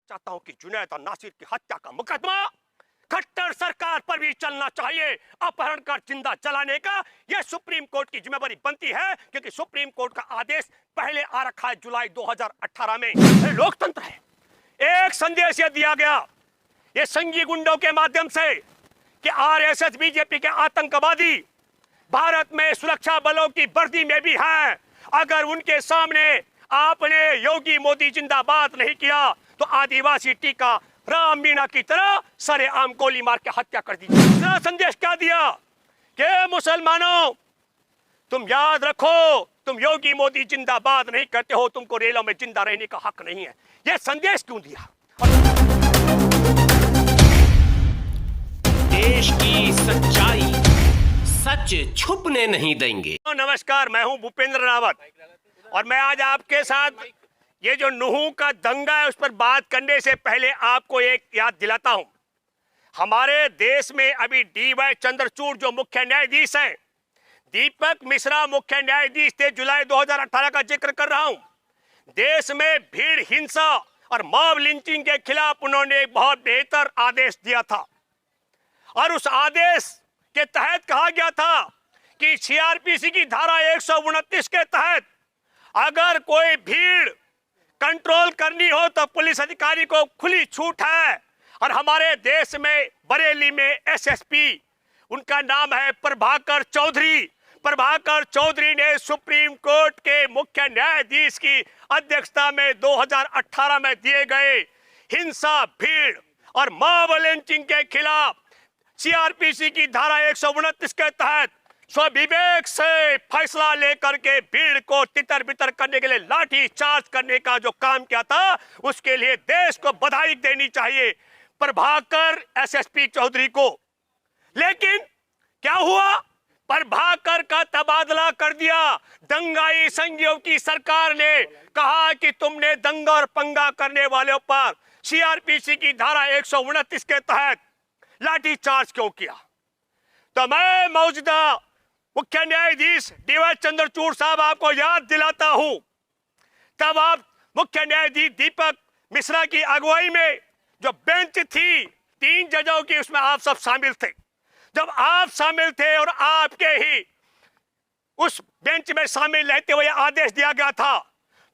चाहता हूं कि जुनैद और नासिर की हत्या का मुकदमा खट्टर सरकार पर भी चलना चाहिए। अपहरण कर जिंदा जलाने का यह सुप्रीम कोर्ट की जिम्मेदारी बनती है, क्योंकि सुप्रीम कोर्ट का आदेश पहले आ रखा है जुलाई 2018 में। लोकतंत्र है। एक संदेश यह दिया गया ये संघी गुंडों के माध्यम से कि आरएसएस बीजेपी के आतंकवादी भारत में सुरक्षा बलों की वर्दी में भी है। अगर उनके सामने आपने योगी मोदी जिंदाबाद नहीं किया तो आदिवासी टीका राम मीणा की तरह सरेआम गोली मार के हत्या कर दी। दूसरा संदेश क्या दिया कि मुसलमानों तुम याद रखो, तुम योगी मोदी जिंदाबाद नहीं करते हो, तुमको रेलों में जिंदा रहने का हक नहीं है। यह संदेश क्यों दिया? देश की सच्चाई सच छुपने नहीं देंगे। नमस्कार, मैं हूं भूपेंद्र रावत और मैं आज आपके साथ ये जो नूह का दंगा है उस पर बात करने से पहले आपको एक याद दिलाता हूं। हमारे देश में अभी DY चंद्रचूड़ जो मुख्य न्यायाधीश हैं, दीपक मिश्रा मुख्य न्यायाधीश थे। जुलाई 2018 का जिक्र कर रहा हूं। देश में भीड़ हिंसा और मॉब लिंचिंग के खिलाफ उन्होंने एक बहुत बेहतर आदेश दिया था और उस आदेश के तहत कहा गया था कि CRPC की धारा 129 के तहत अगर कोई भीड़ कंट्रोल करनी हो तो पुलिस अधिकारी को खुली छूट है। और हमारे देश में बरेली में SSP, उनका नाम है प्रभाकर चौधरी। प्रभाकर चौधरी ने सुप्रीम कोर्ट के मुख्य न्यायाधीश की अध्यक्षता में 2018 में दिए गए हिंसा, भीड़ और मॉब लिंचिंग के खिलाफ CRPC की धारा 129 के तहत स्वविवेक से फैसला लेकर के भीड़ को तितर बितर करने के लिए लाठी चार्ज करने का जो काम किया था, उसके लिए देश को बधाई देनी चाहिए प्रभाकर SSP चौधरी को। लेकिन क्या हुआ? प्रभाकर का तबादला कर दिया। दंगाई संघियों की सरकार ने कहा कि तुमने दंगा और पंगा करने वालों पर CRPC की धारा 129 के तहत लाठी चार्ज क्यों किया? तो मैं मौजूदा मुख्य न्यायाधीश DY चंद्रचूड़ साहब आपको याद दिलाता हूं, तब आप मुख्य न्यायाधीश दीपक मिश्रा की अगुवाई में जो बेंच थी 3 जजों की, उसमें आप सब शामिल थे। जब आप शामिल थे और आपके ही उस बेंच में शामिल रहते हुए आदेश दिया गया था,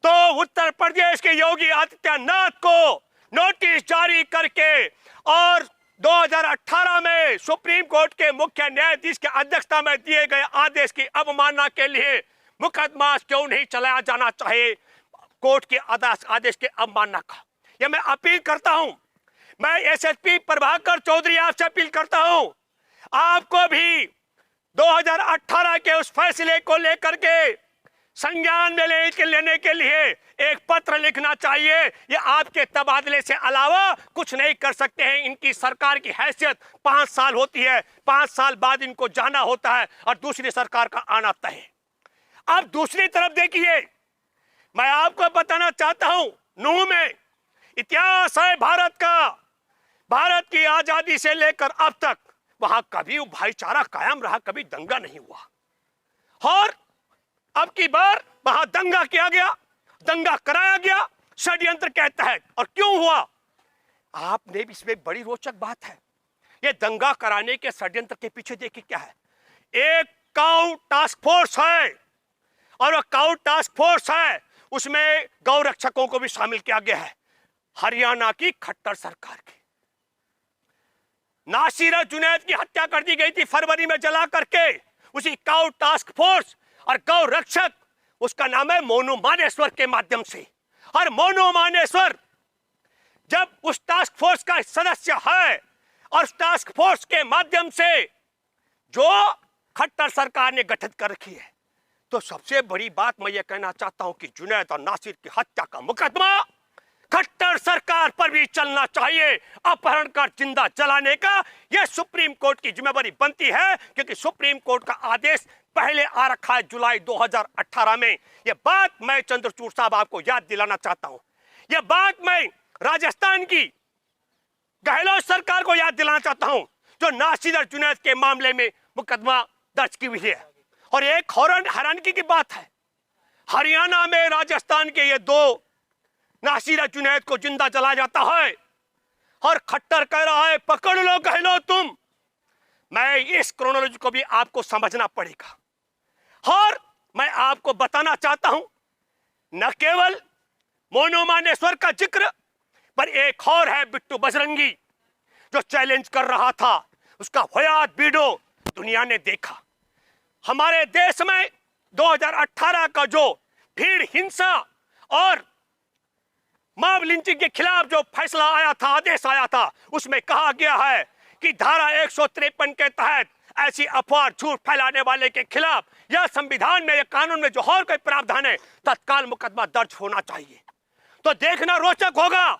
तो उत्तर प्रदेश के योगी आदित्यनाथ को नोटिस जारी करके और 2018 में सुप्रीम कोर्ट के मुख्य न्यायाधीश के अध्यक्षता में दिए गए आदेश की अवमानना के लिए मुकदमा क्यों नहीं चलाया जाना चाहिए कोर्ट के आदेश के अवमानना का? यह मैं अपील करता हूं। मैं SSP प्रभाकर चौधरी आपसे अपील करता हूं, आपको भी 2018 के उस फैसले को लेकर के संज्ञान में लेने के लिए एक पत्र लिखना चाहिए। ये आपके तबादले से अलावा कुछ नहीं कर सकते हैं। इनकी सरकार की हैसियत 5 साल होती है, 5 साल बाद इनको जाना होता है और दूसरी सरकार का आना तय है। अब दूसरी तरफ देखिए, मैं आपको बताना चाहता हूं, नूह में इतिहास है भारत का। भारत की आजादी से लेकर अब तक वहां कभी भाईचारा कायम रहा, कभी दंगा नहीं हुआ। और अब की बार वहां दंगा किया गया, दंगा कराया गया षड्यंत्र के तहत। और क्यों हुआ? आपने भी इसमें बड़ी रोचक बात है। ये दंगा कराने के षड्यंत्र के पीछे देखिए क्या है। एक काउ टास्क फोर्स है और वह काउ टास्क फोर्स है, उसमें गौ रक्षकों को भी शामिल किया गया है। हरियाणा की खट्टर सरकार की नासिर जुनैद की हत्या कर दी गई थी फरवरी में जला करके। उसी काउ टास्क फोर्स और गौ रक्षक, उसका नाम है मोनू मानेश्वर के माध्यम से। और मोनू मानेश्वर जब उस टास्क फोर्स का सदस्य है और उस टास्क फोर्स के माध्यम से जो खट्टर सरकार ने गठित कर रखी है, तो सबसे बड़ी बात मैं ये कहना चाहता हूं कि जुनैद और नासिर की हत्या का मुकदमा खट्टर सरकार पर भी चलना चाहिए। अपहरण कर जिंदा जलाने का यह सुप्रीम कोर्ट की जिम्मेदारी बनती है, क्योंकि सुप्रीम कोर्ट का आदेश पहले आ रखा है जुलाई 2018 में। यह बात मैं चंद्रचूड़ साहब आपको याद दिलाना चाहता हूं। यह बात मैं राजस्थान की गहलोत सरकार को याद दिलाना चाहता हूं, जो नासिर जुनैद के मामले में मुकदमा दर्ज की हुई है। और एक हैरानगी की बात है, हरियाणा में राजस्थान के ये 2 नासिर जुनैद को जिंदा जलाया जाता है और खट्टर कह रहा है पकड़ लो कह लो तुम। मैं इस क्रोनोलॉजी को भी आपको समझना पड़ेगा और मैं आपको बताना चाहता हूं न केवल मोनू मानेश्वर का जिक्र, पर एक और है बिट्टू बजरंगी जो चैलेंज कर रहा था। उसका होयात वीडियो दुनिया ने देखा। हमारे देश में 2018 का जो भीड़ हिंसा और मॉब लिंचिंग के खिलाफ जो फैसला आया था, आदेश आया था, उसमें कहा गया है कि धारा 153 के तहत ऐसी अफवाह झूठ फैलाने वाले के खिलाफ या संविधान में या कानून में जो और कोई प्रावधान है तत्काल मुकदमा दर्ज होना चाहिए। तो देखना रोचक होगा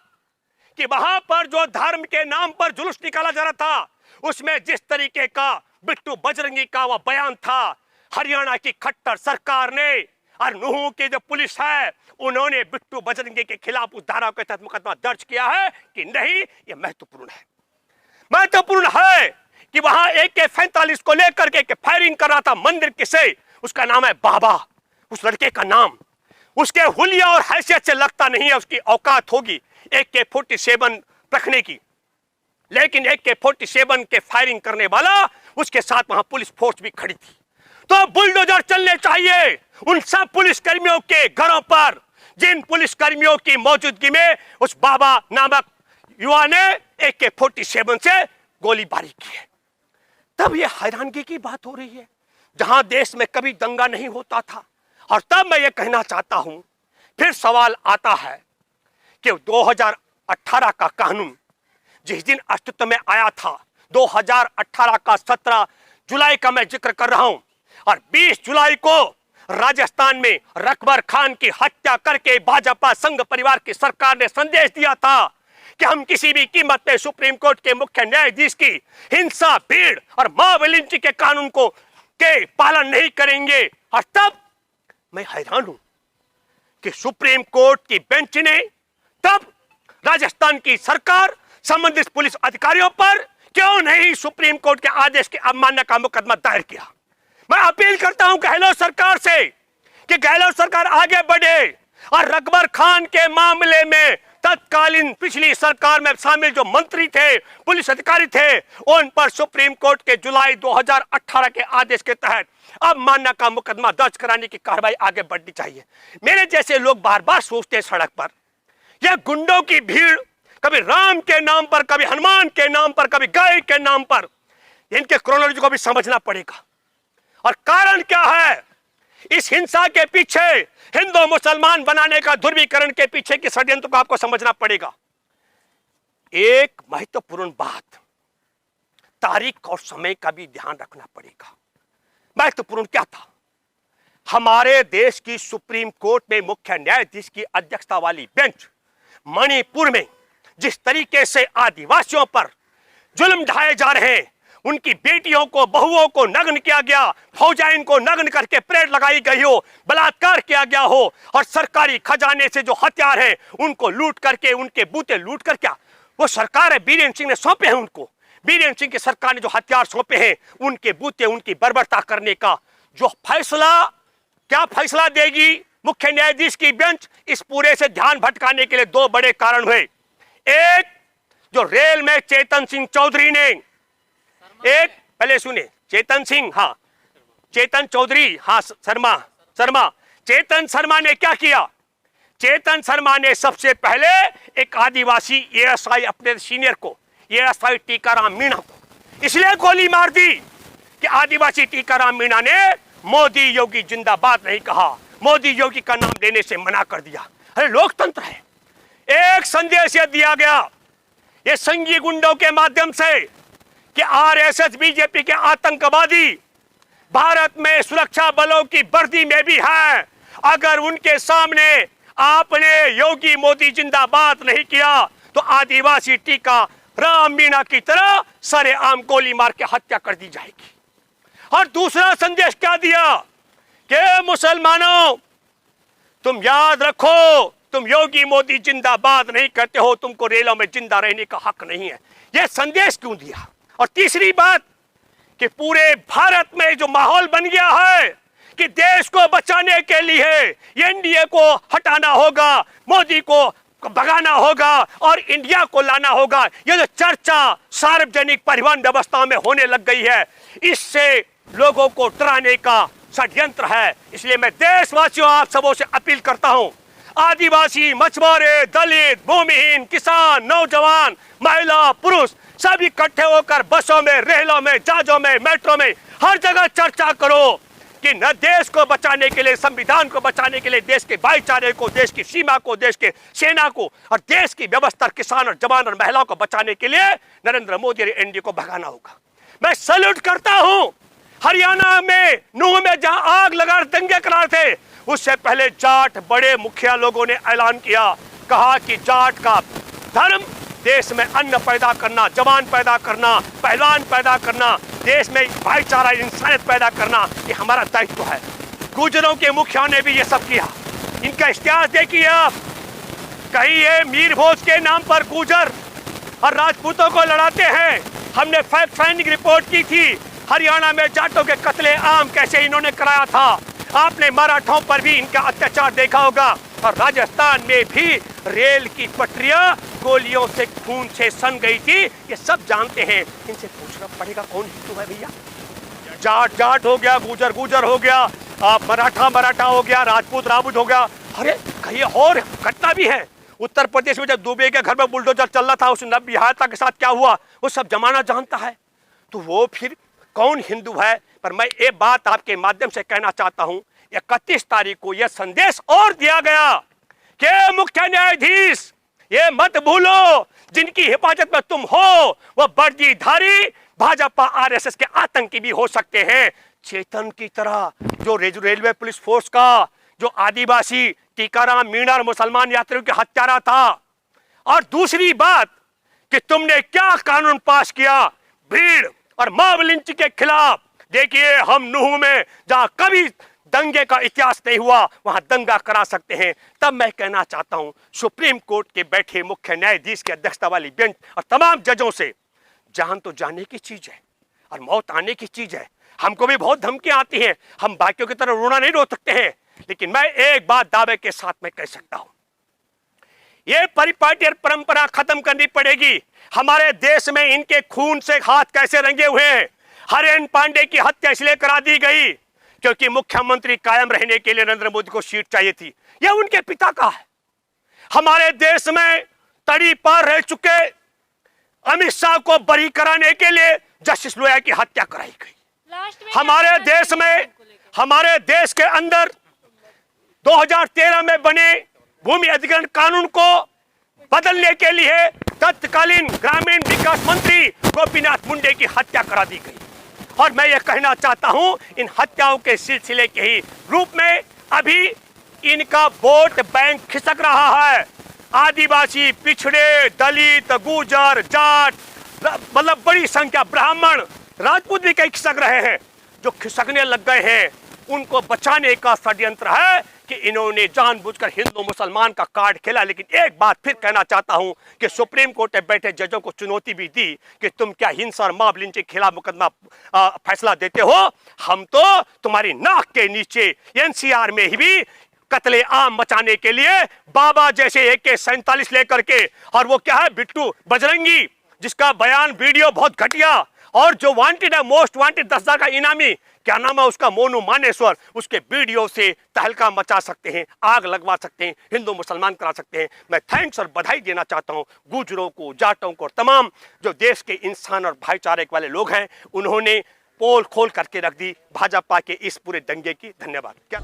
कि वहां पर जो धर्म के नाम पर जुलूस निकाला जा रहा था, उसमें जिस तरीके का बिट्टू बजरंगी का वह बयान था, हरियाणा की खट्टर सरकार ने और नूह की जो पुलिस है उन्होंने बिट्टू बजरंगी के खिलाफ उस धारा के तहत मुकदमा दर्ज किया है कि नहीं, यह महत्वपूर्ण है। महत्वपूर्ण है कि वहां AK-47 को लेकर के फायरिंग कर रहा था मंदिर किसे, उसका नाम है बाबा। उस लड़के का नाम उसके हुलिया और हैसियत से लगता नहीं है उसकी औकात होगी AK-47 रखने की, लेकिन AK-47 के फायरिंग करने वाला उसके साथ वहां पुलिस फोर्स भी खड़ी थी। तो बुलडोजर चलने चाहिए उन सब पुलिस कर्मियों के घरों पर जिन पुलिस कर्मियों की मौजूदगी में उस बाबा नामक युवा ने AK-47 से गोलीबारी की है। तब यह हैरानगी की बात हो रही है जहां देश में कभी दंगा नहीं होता था। और तब मैं ये कहना चाहता हूं, फिर सवाल आता है कि 2018 का कानून जिस दिन अस्तित्व में आया था, 2018 का 17 जुलाई का मैं जिक्र कर रहा हूं, और 20 जुलाई को राजस्थान में रकबर खान की हत्या करके भाजपा संघ परिवार की सरकार ने संदेश दिया था कि हम किसी भी कीमत पे सुप्रीम कोर्ट के मुख्य न्यायाधीश की हिंसा, भीड़ और मॉब लिंचिंग के कानून को के पालन नहीं करेंगे। और तब मैं हैरान हूं कि सुप्रीम कोर्ट की बेंच ने तब राजस्थान की सरकार संबंधित पुलिस अधिकारियों पर क्यों नहीं सुप्रीम कोर्ट के आदेश की अवमानना का मुकदमा दायर किया। मैं अपील करता हूं गहलोत सरकार से कि गहलोत सरकार आगे बढ़े और रकबर खान के मामले में तत्कालीन पिछली सरकार में शामिल जो मंत्री थे, पुलिस अधिकारी थे, उन पर सुप्रीम कोर्ट के जुलाई 2018 के आदेश के तहत अवमानना का मुकदमा दर्ज कराने की कार्रवाई आगे बढ़नी चाहिए। मेरे जैसे लोग बार बार सोचते हैं सड़क पर यह गुंडों की भीड़, कभी राम के नाम पर, कभी हनुमान के नाम पर, कभी गाय के नाम पर, इनके क्रोनोलॉजी को भी समझना पड़ेगा। और कारण क्या है इस हिंसा के पीछे, हिंदू मुसलमान बनाने का ध्रुवीकरण के पीछे के षड्यंत्र को आपको समझना पड़ेगा। एक महत्वपूर्ण बात, तारीख और समय का भी ध्यान रखना पड़ेगा। महत्वपूर्ण क्या था, हमारे देश की सुप्रीम कोर्ट में मुख्य न्यायाधीश की अध्यक्षता वाली बेंच मणिपुर में जिस तरीके से आदिवासियों पर जुल्म ढाए जा रहे हैं, उनकी बेटियों को, बहुओं को नग्न किया गया, फौजाइन को नग्न करके परेड लगाई गई हो, बलात्कार किया गया हो, और सरकारी खजाने से जो हथियार हैं उनको लूट करके, उनके बूते लूट कर, क्या वो सरकार है बीरेंद्र सिंह ने सौंपे हैं उनको, बीरेंद्र सिंह की सरकार ने जो हथियार सौंपे हैं उनके बूते, उनकी बर्बरता करने का जो फैसला, क्या फैसला देगी मुख्य न्यायाधीश की बेंच, इस पूरे से ध्यान भटकाने के लिए दो बड़े कारण हुए। एक, जो रेल में चेतन सिंह चौधरी ने, एक पहले सुने, चेतन सिंह, हाँ चेतन चौधरी, हाँ शर्मा, चेतन शर्मा ने क्या किया, चेतन शर्मा ने सबसे पहले एक आदिवासी ASI अपने सीनियर को, ASI टीकाराम मीणा को इसलिए गोली मार दी कि आदिवासी टीकाराम मीणा ने मोदी योगी जिंदाबाद नहीं कहा, मोदी योगी का नाम देने से मना कर दिया। अरे लोकतंत्र है। एक संदेश यह दिया गया ये संघी गुंडों के माध्यम से कि RSS बीजेपी के आतंकवादी भारत में सुरक्षा बलों की वर्दी में भी है, अगर उनके सामने आपने योगी मोदी जिंदाबाद नहीं किया तो आदिवासी टीका राम मीणा की तरह सरेआम गोली मार के हत्या कर दी जाएगी। और दूसरा संदेश क्या दिया कि मुसलमानों तुम याद रखो, तुम योगी मोदी जिंदाबाद नहीं करते हो, तुमको रेलों में जिंदा रहने का हक नहीं है। यह संदेश क्यों दिया? और तीसरी बात कि पूरे भारत में जो माहौल बन गया है कि देश को बचाने के लिए NDA को हटाना होगा, मोदी को को भगाना होगा और इंडिया को लाना होगा। ये जो चर्चा सार्वजनिक परिवहन व्यवस्था में होने लग गई है, इससे लोगों को डराने का षड्यंत्र है। इसलिए मैं देशवासियों आप सबों से अपील करता हूं, आदिवासी, मछुआरे, दलित, भूमिहीन, किसान, नौजवान, महिला, पुरुष सब इकट्ठे होकर बसों में, रेलों में, जहाजों में, मेट्रो में हर जगह चर्चा करो कि न देश को बचाने के लिए, संविधान को बचाने के लिए, देश के भाईचारे को, देश की सीमा को, देश के सेना को और देश की व्यवस्था, किसान और जवान और महिलाओं को बचाने के लिए नरेंद्र मोदी और एनडीए को भगाना होगा। मैं सैल्यूट करता हूं। हरियाणा में नूह में जहां आग लगा दंगे करा थे, उससे पहले जाट बड़े मुखिया लोगों ने ऐलान किया, कहा कि जाट का धर्म देश में अन्न पैदा करना, जवान पैदा करना, पहलवान पैदा करना, देश में भाईचारा, इंसानियत पैदा करना, ये हमारा दायित्व है। गुजरों के मुखिया ने भी ये सब किया। इनका इतिहास देखिए आप, कहीं ये मीर भोज के नाम पर गुजर और राजपूतों को लड़ाते हैं। हमने फैक्ट फाइंडिंग रिपोर्ट की थी, हरियाणा में जाटों के कत्ले आम कैसे इन्होंने कराया था। आपने मराठों पर भी इनका अत्याचार देखा होगा और राजस्थान में भी रेल की पटरियां गोलियों से, खून से सन गई थी। ये सब जानते हैं। इनसे पूछना पड़ेगा कौन हिंदू है भैया। जाट जाट हो गया, गुजर गुजर हो गया, मराठा मराठा हो गया, राजपूत राजपूत हो गया। अरे कहीं और घटना भी है। उत्तर प्रदेश में जब दुबे के घर में बुलडोजर चल रहा था, उस नब्बे हायता के साथ क्या हुआ वो सब जमाना जानता है। तो वो फिर कौन हिंदू है। पर मैं ये बात आपके माध्यम से कहना चाहता हूं, 31 तारीख को यह संदेश और दिया गया कि मुख्य न्यायाधीश ये मत भूलो, जिनकी हिफाजत में तुम हो वो वर्दीधारी भाजपा आरएसएस के आतंकी भी हो सकते हैं। चेतन की तरह जो रेलवे पुलिस फोर्स का जो आदिवासी टीकाराम मीणा और मुसलमान यात्रियों की हत्यारा था। और दूसरी बात कि तुमने क्या कानून पास किया भीड़ और मॉब लिंच के खिलाफ। देखिए हम नूह में जहां कभी दंगे का इतिहास नहीं हुआ, वहां दंगा करा सकते हैं। तब मैं कहना चाहता हूं सुप्रीम कोर्ट के बैठे मुख्य न्यायाधीश की अध्यक्षता वाली बेंच और तमाम जजों से, जान तो जाने की चीज है और मौत आने की चीज है। हमको भी बहुत धमकियां आती हैं, हम बाकियों की तरह रोना नहीं रो सकते हैं। लेकिन मैं एक बात दावे के साथ में कह सकता हूं, ये परिपाटी और परंपरा खत्म करनी पड़ेगी। हमारे देश में इनके खून से हाथ कैसे रंगे हुए हैं। हरेन पांडे की हत्या इसलिए करा दी गई क्योंकि मुख्यमंत्री कायम रहने के लिए नरेंद्र मोदी को सीट चाहिए थी। यह उनके पिता का है। हमारे देश में तड़ी पार रह चुके अमित शाह को बरी कराने के लिए जस्टिस लोया की हत्या कराई गई। हमारे देश में, हमारे देश के अंदर 2013 में बने भूमि अधिग्रहण कानून को बदलने के लिए तत्कालीन ग्रामीण विकास मंत्री गोपीनाथ मुंडे की हत्या करा दी गई। और मैं ये कहना चाहता हूं, इन हत्याओं के सिलसिले के ही रूप में अभी इनका वोट बैंक खिसक रहा है। आदिवासी, पिछड़े, दलित, गुजर, जाट, मतलब बड़ी संख्या ब्राह्मण, राजपूत भी कई खिसक रहे हैं। जो खिसकने लग गए हैं उनको बचाने का षड्यंत्र है कि इन्होंने जानबूझकर हिंदू मुसलमान का कार्ड खेला। लेकिन एक बात फिर कहना चाहता हूं कि सुप्रीम कोर्ट में बैठे जजों को चुनौती भी दी कि तुम क्या हिंसा और मॉब लिंचिंग के खिलाफ मुकदमा फैसला देते हो। हम तो तुम्हारी नाक के नीचे एनसीआर में ही भी कत्ले आम मचाने के लिए बाबा जैसे AK-47 लेकर के, और वो क्या है बिट्टू बजरंगी, जिसका बयान वीडियो बहुत घटिया, और जो वांटेड है मोस्ट वांटेड 10,000 का इनामी, क्या नाम है उसका, मोनू मानेश्वर, उसके वीडियो से तहलका मचा सकते हैं, आग लगवा सकते हैं, हिंदू मुसलमान करा सकते हैं। मैं थैंक्स और बधाई देना चाहता हूं गुजरों को, जाटों को और तमाम जो देश के इंसान और भाईचारे वाले लोग हैं। उन्होंने पोल खोल करके रख दी भाजपा के इस पूरे दंगे की। धन्यवाद। क्या